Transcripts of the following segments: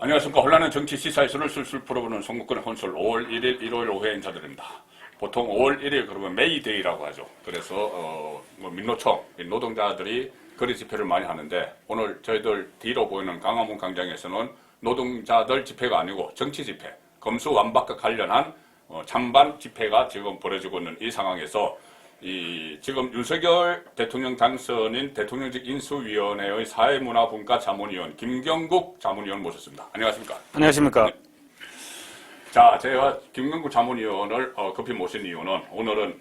안녕하십니까. 혼란한 정치 시사에서를 술술 풀어보는 송국근의 혼술 5월 1일, 1월 5회 인사드립니다. 보통 5월 1일 그러면 메이데이라고 하죠. 그래서 민노총, 노동자들이 거리 집회를 많이 하는데 오늘 저희들 뒤로 보이는 광화문 광장에서는 노동자들 집회가 아니고 정치 집회, 검수완박과 관련한 찬반 집회가 지금 벌어지고 있는 이 상황에서 지금 윤석열 대통령 당선인 대통령직 인수위원회의 사회문화분과 자문위원 김경국 자문위원 모셨습니다. 안녕하십니까? 안녕하십니까? 네. 자, 제가 김경국 자문위원을 급히 모신 이유는 오늘은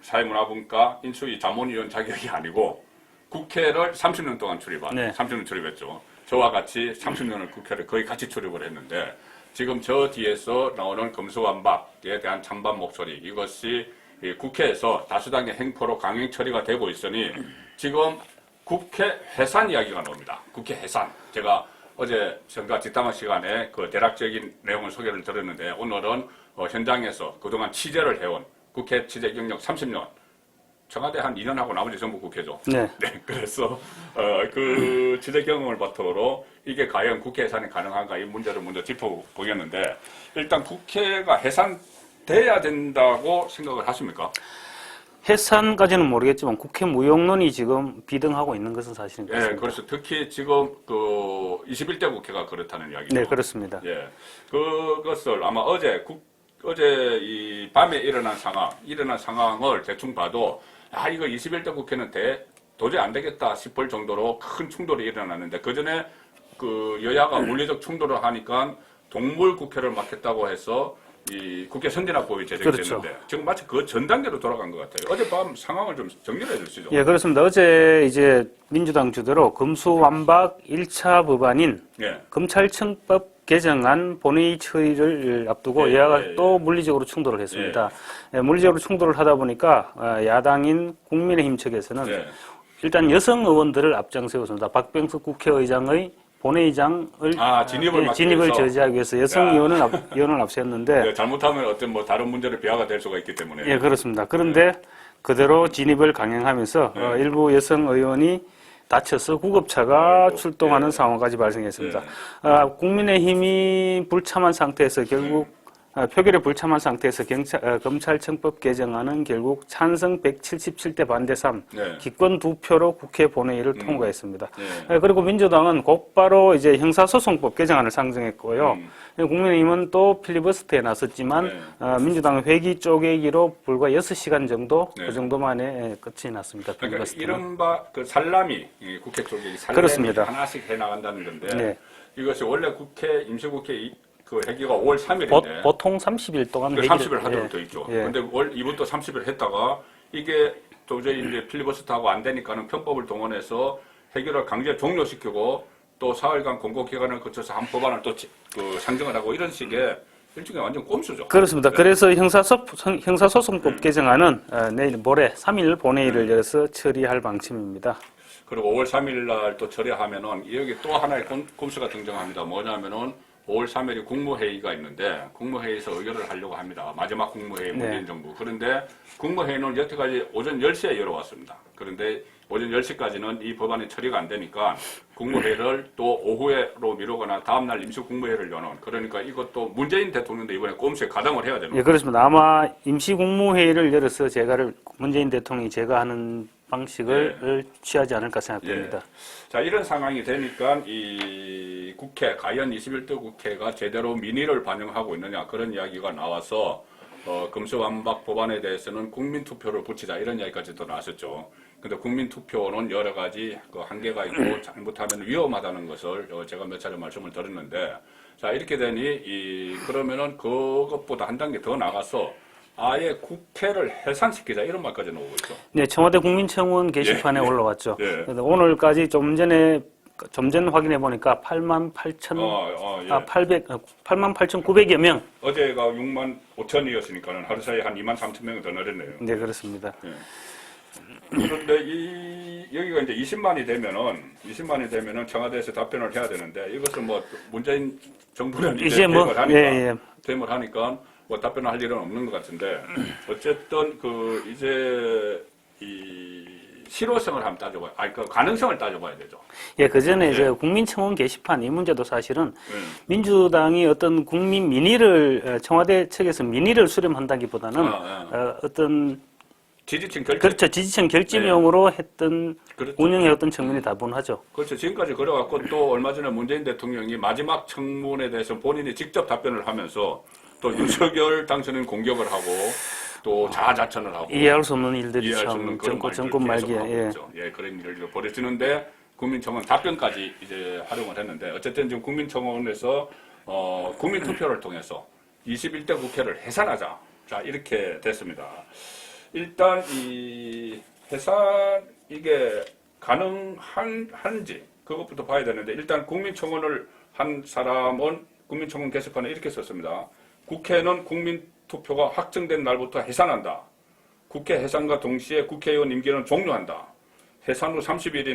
사회문화분과 인수위 자문위원 자격이 아니고 국회를 30년 동안 출입한, 네. 30년 출입했죠. 저와 같이 30년을 국회를 거의 같이 출입을 했는데 지금 저 뒤에서 나오는 검수완박에 대한 찬반 목소리, 이것이 국회에서 다수당의 행포로 강행 처리가 되고 있으니 지금 국회 해산 이야기가 나옵니다. 국회 해산. 제가 어제 선거 뒷담화 시간에 그 대략적인 내용을 소개를 들었는데 오늘은 현장에서 그동안 취재를 해온 국회 취재 경력 30년, 청와대 한 2년 하고 나머지 전부 국회죠. 네. 네. 그래서 그 취재 경험을 바탕으로 이게 과연 국회 해산이 가능한가 이 문제를 먼저 짚어보겠는데 일단 국회가 해산돼야 된다고 생각을 하십니까? 해산까지는 모르겠지만 국회 무용론이 지금 비등하고 있는 것은 사실인 것 예, 같습니다. 그래서 특히 지금 그 21대 국회가 그렇다는 이야기죠. 네, 그렇습니다. 예, 그것을 아마 어제 이 밤에 일어난 상황을 대충 봐도 이거 21대 국회는 도저히 안 되겠다 싶을 정도로 큰 충돌이 일어났는데 그 전에 그 여야가 물리적 충돌을 하니까 동물 국회를 맡겠다고 해서 이 국회 선진화법이 제정됐는데 그렇죠. 지금 마치 그 전 단계로 돌아간 것 같아요. 어젯밤 상황을 좀 정리해 주시죠. 예, 그렇습니다. 어제 이제 민주당 주도로 검수완박 1차 법안인 예. 검찰청법 개정안 본회의 처리를 앞두고 여야가 또 물리적으로 충돌을 했습니다. 예, 물리적으로 충돌을 하다 보니까 야당인 국민의힘 측에서는 일단 여성 의원들을 앞장세웠습니다. 박병석 국회의장의 본회의장을 진입을 저지하기 위해서 여성 의원을 앞세웠는데 네, 잘못하면 어떤 다른 문제를 비화가 될 수가 있기 때문에. 예, 그렇습니다. 그런데 그대로 진입을 강행하면서 일부 여성 의원이 다쳐서 구급차가 출동하는 상황까지 발생했습니다. 국민의힘이 불참한 상태에서 결국 표결에 불참한 상태에서 검찰청법 개정안은 결국 찬성 177대 반대 3, 기권 2표로 국회 본회의를 통과했습니다. 그리고 민주당은 곧바로 이제 형사소송법 개정안을 상정했고요. 국민의힘은 또 필리버스터에 나섰지만 민주당은 회기 쪼개기로 불과 6시간 정도 그 정도 만에 끝이 났습니다. 그러니까 이른바 그 살라미 국회 쪼개기 살라미 하나씩 해나간다는 건데 이것이 원래 임시국회 그 회기가 5월 3일인데 보통 30일 동안 30일 하도록 되어 있죠. 그런데 이분도 30일 했다가 이게 도저히 이제 필리버스터하고 안 되니까는 편법을 동원해서 회기를 강제 종료시키고 또 사흘간 공고기간을 거쳐서 한 법안을 또 상정을 하고 이런 식의 일종의 완전 꼼수죠. 그렇습니다. 그래서 형사소송법 개정안은 내일 모레 3일 본회의를 열어서 처리할 방침입니다. 그리고 5월 3일 날 또 처리하면은 여기 또 하나의 꼼수가 등장합니다. 뭐냐면은 5월 3일이 국무회의가 있는데 국무회의에서 의결을 하려고 합니다. 마지막 국무회의 문재인 정부. 그런데 국무회의는 여태까지 오전 10시에 열어왔습니다. 그런데 오전 10시까지는 이 법안이 처리가 안 되니까 국무회의를 또 오후에로 미루거나 다음날 임시국무회의를 여는 그러니까 이것도 문재인 대통령도 이번에 꼼수에 가담을 해야 됩니다. 예, 그렇습니다. 아마 임시국무회의를 열어서 문재인 대통령이 제거하는 방식을 취하지 않을까 생각됩니다. 자, 이런 상황이 되니까 이 국회, 과연 21대 국회가 제대로 민의를 반영하고 있느냐 그런 이야기가 나와서 검수완박 법안에 대해서는 국민투표를 붙이자 이런 이야기까지도 나왔었죠. 근데 국민투표는 여러 가지 한계가 있고 잘못하면 위험하다는 것을 제가 몇 차례 말씀을 드렸는데 자, 이렇게 되니 그러면은 그것보다 한 단계 더 나가서 아예 국회를 해산시키자 이런 말까지 나오고 있죠. 네, 청와대 국민청원 게시판에 올라왔죠. 그래서 오늘까지 좀 전 확인해 보니까 88,900여 명. 어제가 6만 5천이었으니까는 하루 사이에 한 2만 3천 명이 더 늘었네요. 네, 그렇습니다. 그런데 여기가 이제 20만이 되면은 청와대에서 답변을 해야 되는데 이것은 문재인 정부는 이제 퇴임을 하니까 답변을 할 일은 없는 것 같은데 어쨌든 이제 이 실효성을 한번 따져봐야, 그 가능성을 따져봐야 되죠. 예, 그 전에 예. 이제 국민청원 게시판 이 문제도 사실은 민주당이 어떤 국민 민의를 청와대 측에서 민의를 수렴한다기보다는 어떤 지지층 결집. 그렇죠 지지층 결집용으로 했던 그렇죠. 운영해왔던 측면이 다분하죠. 그렇죠. 지금까지 그래갖고 또 얼마 전에 문재인 대통령이 마지막 청문에 대해서 본인이 직접 답변을 하면서 또 윤석열 당선인 공격을 하고 또 자아자찬을 하고 이해할 수 없는 일들이 이해할 수 참 없는 그런 정권 말기에 예. 예, 그런 일이 벌어지는데 국민청원 답변까지 이제 활용을 했는데 어쨌든 지금 국민청원에서 국민투표를 통해서 21대 국회를 해산하자. 자, 이렇게 됐습니다. 일단 이 해산 이게 가능한지 그것부터 봐야 되는데 일단 국민청원을 한 사람은 국민청원 게시판에 이렇게 썼습니다. 국회는 국민투표가 확정된 날부터 해산한다. 국회 해산과 동시에 국회의원 임기는 종료한다. 해산 후 30일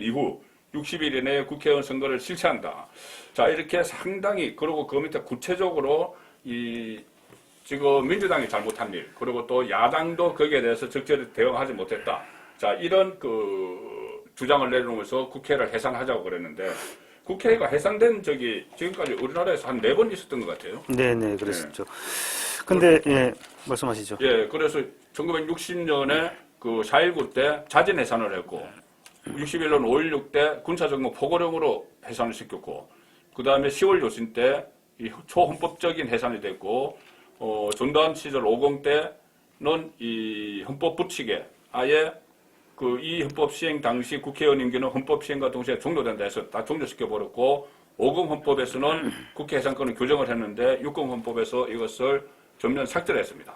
이후 60일 이내에 국회의원 선거를 실시한다. 자, 이렇게 상당히 그리고 그 밑에 구체적으로 지금 민주당이 잘못한 일, 그리고 또 야당도 거기에 대해서 적절히 대응하지 못했다. 자, 이런 주장을 내놓으면서 국회를 해산하자고 그랬는데, 국회가 해산된 적이 지금까지 우리나라에서 한 4번 있었던 것 같아요. 네네, 그랬었죠. 근데, 예, 말씀하시죠. 예, 그래서 1960년에 그 4.19 때 자진 해산을 했고, 61년 5.16 때 군사정부 포고령으로 해산을 시켰고, 그 다음에 10월 요신 때 이 초헌법적인 해산이 됐고, 전두환 시절 50 때는 이 헌법 부칙에 아예 이 헌법 시행 당시 국회의원 임기는 헌법 시행과 동시에 종료된다 해서 다 종료시켜 버렸고 50 헌법에서는 국회 해산권을 규정을 했는데 60 헌법에서 이것을 전면 삭제를 했습니다.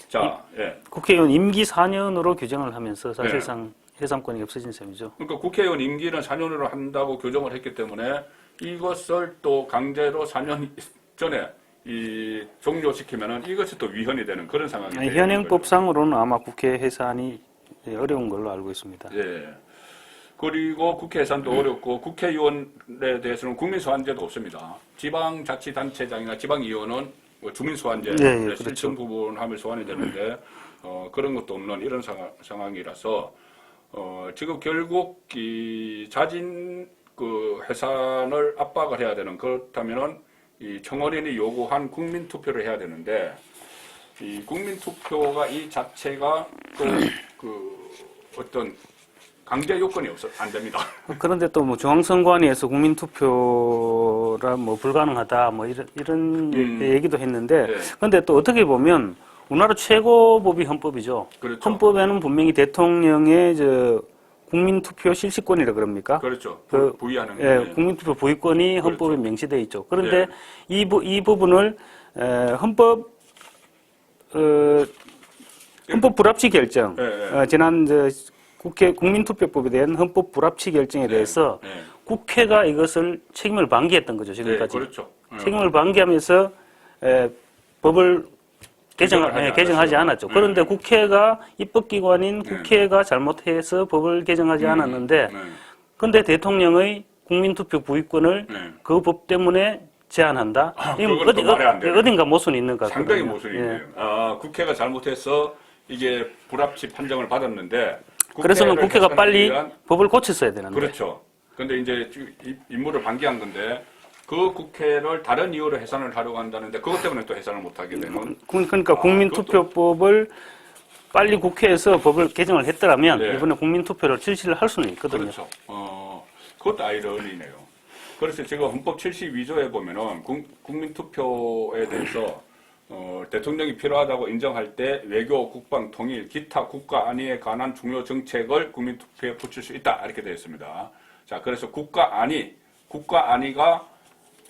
자, 예. 국회의원 임기 4년으로 규정을 하면서 사실상 해산권이 없어진 셈이죠. 그러니까 국회의원 임기는 4년으로 한다고 규정을 했기 때문에 이것을 또 강제로 4년 전에 종료시키면은 이것이 또 위헌이 되는 그런 상황이 되는 현행법상으로는 아마 국회 해산이 어려운 걸로 알고 있습니다. 예. 그리고 국회 해산도 어렵고 국회의원에 대해서는 국민소환제도 없습니다. 지방자치단체장이나 지방의원은 주민소환제 실천 부분함을 소환이 되는데 그런 것도 없는 이런 상황이라서 지금 결국 이 자진 해산을 압박을 해야 되는 그렇다면은 이 청원인이 요구한 국민투표를 해야 되는데 이 국민투표가 이 자체가 또 어떤 강제 요건이 안 됩니다. 그런데 또 뭐 중앙선관위에서 국민투표라 뭐 불가능하다 뭐 이런 얘기도 했는데 그런데 또 어떻게 보면 우리나라 최고법이 헌법이죠. 그렇죠. 헌법에는 분명히 대통령의 국민투표 실시권이라 그럽니까? 그렇죠. 부의하는 예, 국민투표 부의권이 헌법에 명시되어 있죠. 그런데 이 부분을 헌법 불합치 결정, 지난 국회 국민투표법에 대한 헌법 불합치 결정에 대해서 국회가 이것을 책임을 방기했던 거죠, 지금까지. 그렇죠. 책임을 방기하면서 법을 개정하지 않았죠. 그런데 국회가 입법기관인 국회가 잘못해서 법을 개정하지 않았는데, 그런데 대통령의 국민투표 부의권을 그 법 때문에 제한한다. 어딘가 모순이 있는 것 같거든요. 상당히 모순이 있네요. 국회가 잘못해서 이게 불합치 판정을 받았는데, 그래서는 국회가 빨리 법을 고쳤어야 되는데. 그렇죠. 근데 이제 임무를 방기한 건데, 그 국회를 다른 이유로 해산을 하려고 한다는데 그것 때문에 또 해산을 못하게 되는. 그러니까 국민투표법을 빨리 국회에서 법을 개정을 했더라면 이번에 국민투표를 실시를 할 수는 있거든요. 그렇죠. 그것도 아이러니네요. 그래서 지금 헌법 72조에 보면은 국민투표에 대해서 대통령이 필요하다고 인정할 때 외교, 국방, 통일, 기타 국가 안위에 관한 중요 정책을 국민투표에 붙일 수 있다 이렇게 되어 있습니다. 자, 그래서 국가 안위가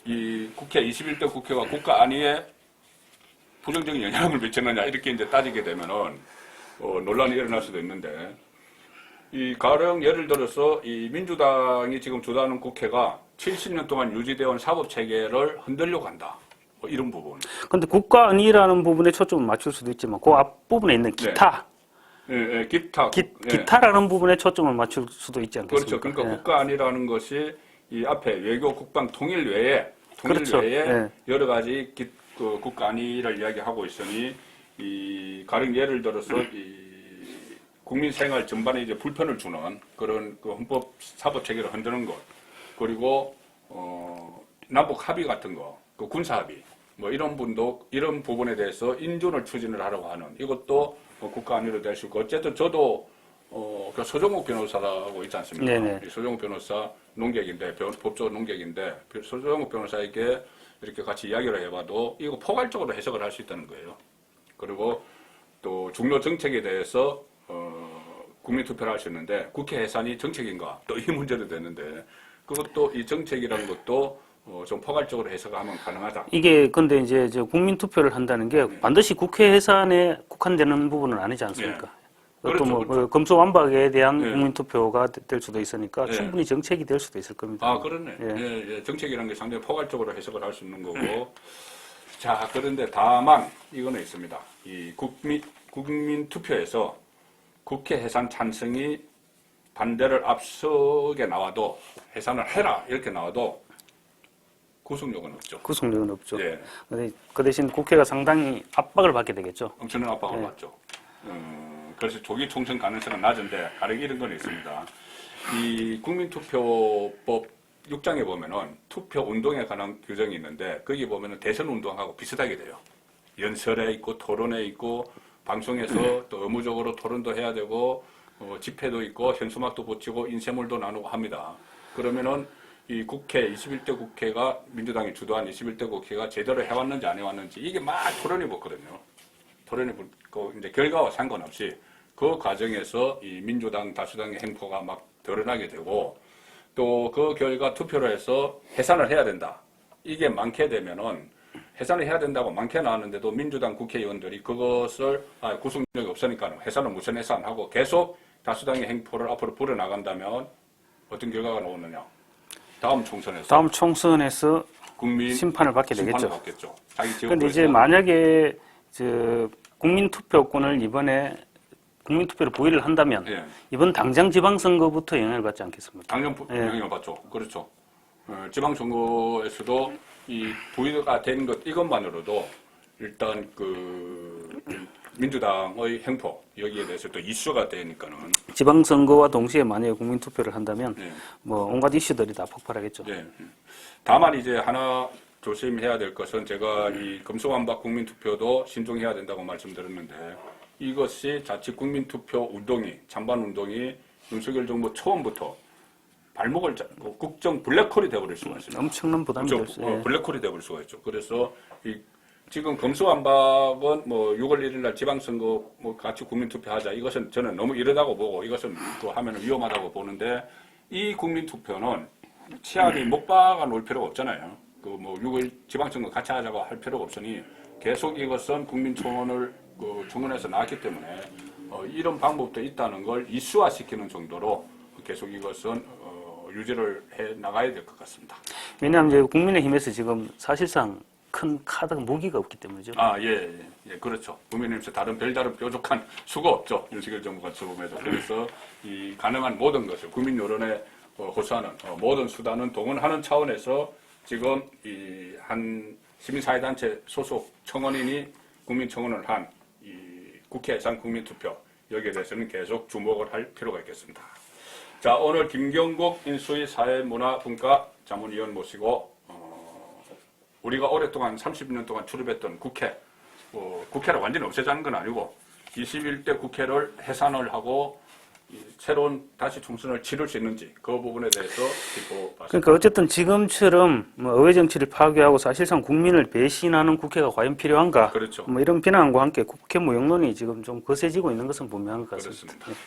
이 국회 21대 국회가 국가 안위에 부정적인 영향을 미치느냐 이렇게 이제 따지게 되면은 논란이 일어날 수도 있는데 이 가령 예를 들어서 이 민주당이 지금 주도하는 국회가 70년 동안 유지되어 온 사법 체계를 흔들려고 한다. 뭐 이런 부분. 그런데 국가 안위라는 부분에 초점을 맞출 수도 있지만 그 앞부분에 있는 기타. 기타라는 부분에 초점을 맞출 수도 있지 않겠습니까? 그렇죠. 그러니까 국가 안위라는 것이 이 앞에 외교, 국방, 통일 외에 여러 가지 국가 안위를 이야기하고 있으니 이 가령 예를 들어서 국민 생활 전반에 이제 불편을 주는 그런 그 헌법 사법 체계를 흔드는 것, 그리고 남북 합의 같은 거, 그 군사 합의, 뭐 이런 부분에 대해서 인준을 추진을 하려고 하는 이것도 국가 안위로 될 수 있고, 어쨌든 저도 그 서정욱 변호사라고 있지 않습니까? 네네. 이 서정욱 변호사 농객인데, 법조 농객인데, 서정욱 변호사에게 이렇게 같이 이야기를 해봐도 이거 포괄적으로 해석을 할 수 있다는 거예요. 그리고 또 중요 정책에 대해서 국민투표를 할 수 있는데 국회 해산이 정책인가? 또 이 문제도 되는데 그것도 이 정책이라는 것도 좀 포괄적으로 해석하면 가능하다. 이게 근데 이제 국민 투표를 한다는 게 반드시 국회 해산에 국한되는 부분은 아니지 않습니까? 그렇죠, 또 뭐 그렇죠. 검수완박에 대한 네. 국민 투표가 될 수도 있으니까 네. 충분히 정책이 될 수도 있을 겁니다. 아, 그렇네. 예. 예, 정책이라는 게 상당히 포괄적으로 해석을 할 수 있는 거고. 자, 그런데 다만 이거는 있습니다. 이 국민 투표에서 국회 해산 찬성이 반대를 앞서게 나와도 해산을 해라 이렇게 나와도 구속력은 없죠. 구속력은 없죠. 예. 근데 그 대신 국회가 상당히 압박을 받게 되겠죠. 엄청난 압박을 네. 받죠. 그래서 조기 총선 가능성은 낮은데 가령 이런 건 있습니다. 이 국민투표법 6장에 보면은 투표 운동에 관한 규정이 있는데 거기 보면은 대선 운동하고 비슷하게 돼요. 연설에 있고 토론에 있고 방송에서 또 의무적으로 토론도 해야 되고 집회도 있고 현수막도 붙이고 인쇄물도 나누고 합니다. 그러면은 이 국회 21대 국회가 민주당이 주도한 21대 국회가 제대로 해왔는지 안 해왔는지 이게 막 토론이 붙거든요. 토론이 붙고 이제 결과와 상관없이 그 과정에서 이 민주당 다수당의 행포가 막 드러나게 되고 또 그 결과 투표를 해서 해산을 해야 된다. 이게 많게 되면은 해산을 해야 된다고 많게 나왔는데도 민주당 국회의원들이 그것을 구속력이 없으니까 해산은 무슨 해산하고 계속 다수당의 행포를 앞으로 불어나간다면 어떤 결과가 나오느냐. 다음 총선에서 국민 심판을 받게 되겠죠. 받겠죠. 자기 그런데 이제 지역구에서 만약에 국민투표권을 이번에 국민투표를 보유를 한다면 예. 이번 당장 지방선거부터 영향을 받지 않겠습니까? 당연 영향을 받죠. 그렇죠. 지방선거에서도 이 부의가 된 것 이것만으로도 일단 그 민주당의 행포 여기에 대해서 또 이슈가 되니까는 지방선거와 동시에 만약에 국민투표를 한다면 네. 뭐 온갖 이슈들이 다 폭발하겠죠. 네. 다만 이제 하나 조심해야 될 것은 제가 이 검수완박 국민투표도 신중해야 된다고 말씀드렸는데 이것이 자칫 국민투표 운동이 찬반 운동이 윤석열 정부 처음부터 발목을 잡고 국정 블랙홀이 되어버릴 수가 있습니다. 엄청난 부담이 될 수. 예. 블랙홀이 되어버릴 수가 있죠. 그래서 지금 검수완박은 뭐 6월 1일 날 지방선거 뭐 같이 국민투표하자 이것은 저는 너무 이르다고 보고 이것은 또 하면 위험하다고 보는데 이 국민투표는 치안이 못 박아 놓을 필요가 없잖아요. 그 뭐 6월 지방선거 같이 하자고 할 필요가 없으니 계속 이것은 국민청원을 그 청원에서 나왔기 때문에 이런 방법도 있다는 걸 이슈화시키는 정도로 계속 이것은 유지를 해 나가야 될 것 같습니다. 왜냐하면 이제 국민의힘에서 지금 사실상 큰 카드가 무기가 없기 때문이죠. 예, 그렇죠. 국민의힘에서 별다른 뾰족한 수가 없죠. 윤석열 정부가 처음에도. 그래서 이 가능한 모든 것을 국민 여론에 호소하는 모든 수단은 동원하는 차원에서 지금 이 한 시민사회단체 소속 청원인이 국민청원을 한 이 국회 해산 국민투표 여기에 대해서는 계속 주목을 할 필요가 있겠습니다. 자, 오늘 김경국 인수위 사회문화분과 자문위원 모시고 우리가 오랫동안 30년 동안 출입했던 국회, 국회를 완전히 없애자는 건 아니고 21대 국회를 해산을 하고 새로운 다시 총선을 치를 수 있는지 그 부분에 대해서 짚어봤습니다. 그러니까 어쨌든 지금처럼 뭐 의회 정치를 파괴하고 사실상 국민을 배신하는 국회가 과연 필요한가? 그렇죠. 뭐 이런 비난과 함께 국회 무용론이 지금 좀 거세지고 있는 것은 분명한 것 같습니다. 그렇습니다.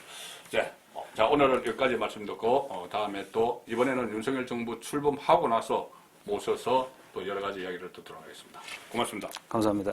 네. 자, 오늘은 여기까지 말씀 듣고 다음에 또 이번에는 윤석열 정부 출범하고 나서 모셔서 또 여러 가지 이야기를 듣도록 하겠습니다. 고맙습니다. 감사합니다.